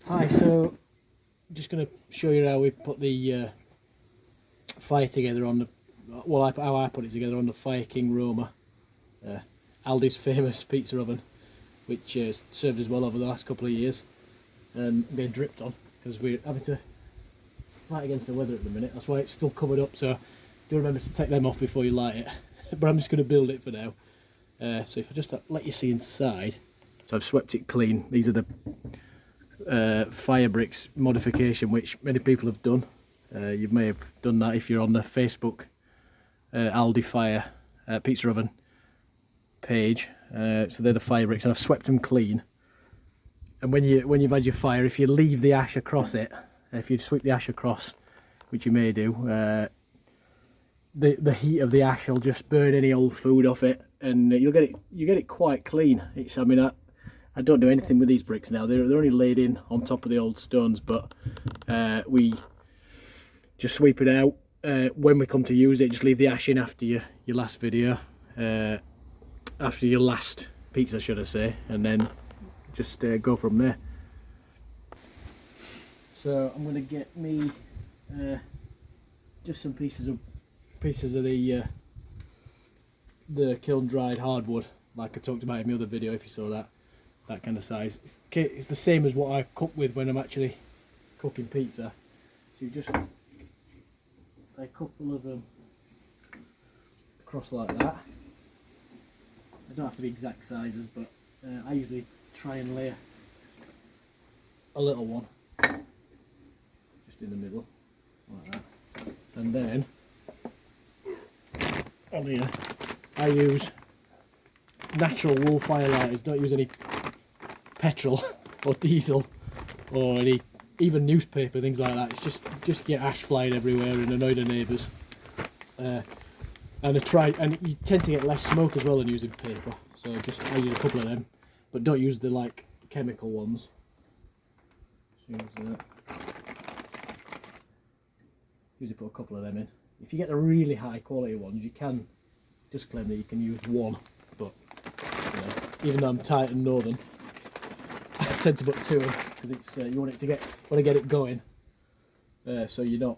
Hi, so just going to show you how we put the fire together on the, well, how I put it together on the Fire King Roma, Aldi's famous pizza oven, which served us well over the last couple of years and been dripped on because we're having to fight against the weather at the minute. That's why it's still covered up, so do remember to take them off before you light it. But I'm just going to build it for now. So if I just let you see inside, so I've swept it clean. These are the fire bricks modification, which many people have done. You may have done that if you're on the Facebook Aldi Fire pizza oven page. So they're the fire bricks, and I've swept them clean. And when you've had your fire, if you leave the ash across it, if you sweep the ash across, which you may do, the heat of the ash will just burn any old food off it, and you get it quite clean. I mean, I don't do anything with these bricks now. They're only laid in on top of the old stones, but we just sweep it out. When we come to use it, just leave the ash in after your last video, after your last pizza, should I say, and then just go from there. So I'm going to get me just some pieces of the kiln dried hardwood, like I talked about in my other video, if you saw that kind of size. It's the same as what I cook with when I'm actually cooking pizza. So you just a couple of them across like that. They don't have to be exact sizes, but I usually try and lay a little one just in the middle like that, and then on here I use natural wool firelighters. Don't use any petrol or diesel or any even newspaper, things like that. It's just get ash flying everywhere and annoy the neighbours. And you tend to get less smoke as well than using paper. So I use a couple of them, but don't use the like chemical ones. Usually put a couple of them in. If you get the really high quality ones, you can just claim that you can use one, but even though I'm tight and northern, I tend to put two in because it's you want to get it going, so you're not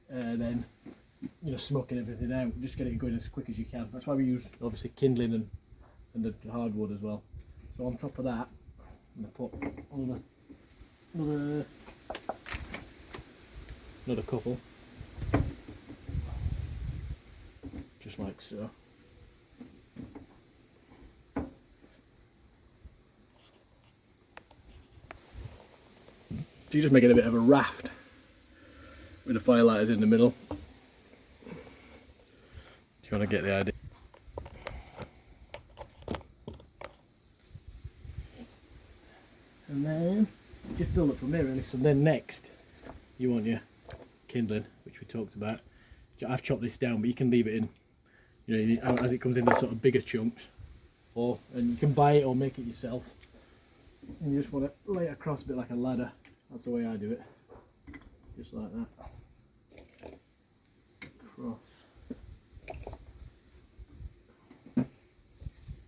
then smoking everything out. Just get it going as quick as you can. That's why we use obviously kindling and the hardwood as well. So on top of that, I'm going to put another couple, just like so. So you just make it a bit of a raft with the firelighters in the middle. Do you want to get the idea? And then just build up from there really. So then next you want your kindling, which we talked about. I've chopped this down, but you can leave it in, as it comes in the sort of bigger chunks, and you can buy it or make it yourself. And you just want to lay it across a bit like a ladder. That's the way I do it, just like that, across.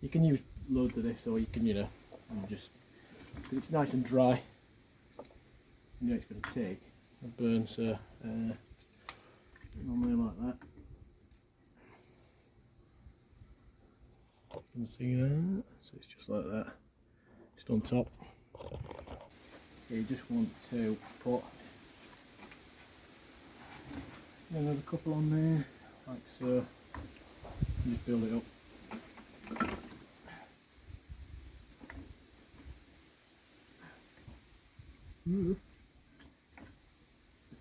You can use loads of this, or you can, just, because it's nice and dry, it's going to take a burn, so normally like that. You can see that, so it's just like that, just on top. You just want to put another couple on there, like so, and just build it up.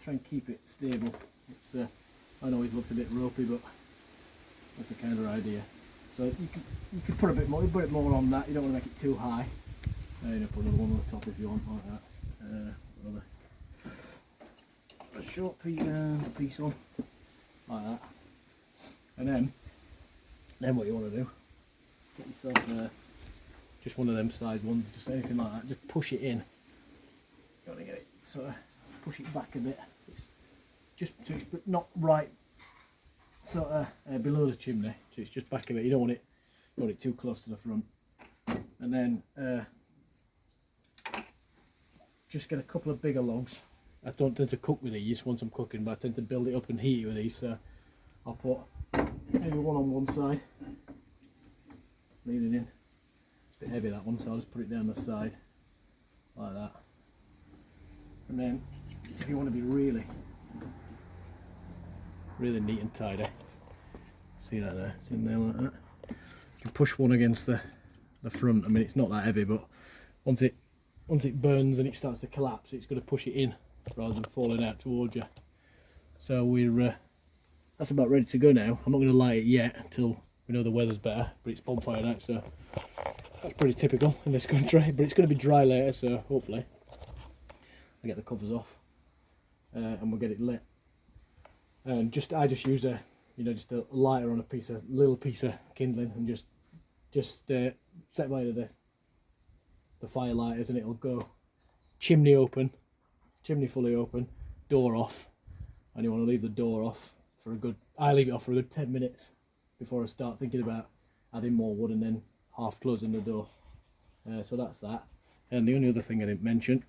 Try and keep it stable. I know it looks a bit ropey, but that's the kind of idea. So you could put a bit more on that. You don't want to make it too high. Put another one on the top if you want, like that. A short piece on, like that. And then what you want to do is get yourself just one of them size ones, just anything like that. Just push it in. You want to get it sort of push it back a bit. It's not right sort of below the chimney. So it's just back a bit. You don't want it too close to the front. And then just get a couple of bigger logs. I don't tend to cook with these once I'm cooking, but I tend to build it up and heat it with these. So I'll put maybe one on one side, lean it in. It's a bit heavy that one, so I'll just put it down the side like that. And then if you want to be really neat and tidy, see that there, it's in there like that. You can push one against the front. I mean, it's not that heavy, but once it burns and it starts to collapse, it's going to push it in rather than falling out towards you. So we're that's about ready to go now. I'm not going to light it yet until we know the weather's better, but it's bonfire night, so that's pretty typical in this country. But it's going to be dry later, so hopefully I get the covers off and we'll get it lit. And I just use a just a lighter on a little piece of kindling, and just set by the fire lighters, and it'll go chimney fully open, door off, and you want to leave the door off for I leave it off for a good 10 minutes before I start thinking about adding more wood and then half closing the door. So that's that. And the only other thing I didn't mention,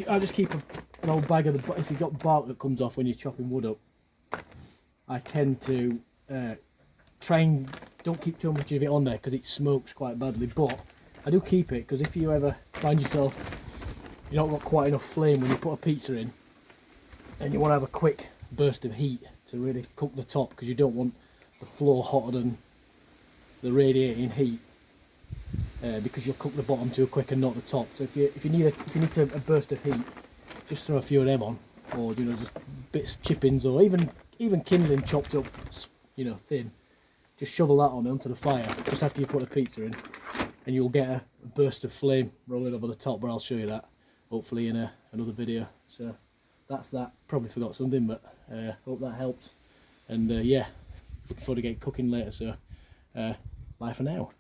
I just keep an old bag of if you've got bark that comes off when you're chopping wood up, I tend to try and don't keep too much of it on there because it smokes quite badly, but I do keep it because if you ever find yourself you don't got quite enough flame when you put a pizza in and you want to have a quick burst of heat to really cook the top, because you don't want the floor hotter than the radiating heat, because you'll cook the bottom too quick and not the top. So if you need a burst of heat, just throw a few of them on, or just bits chippings, or even kindling chopped up thin. Just shovel that onto the fire just after you put the pizza in, and you'll get a burst of flame rolling over the top. But I'll show you that hopefully in another video. So that's that. Probably forgot something, but hope that helps. And yeah, looking forward to getting cooking later. So bye for now.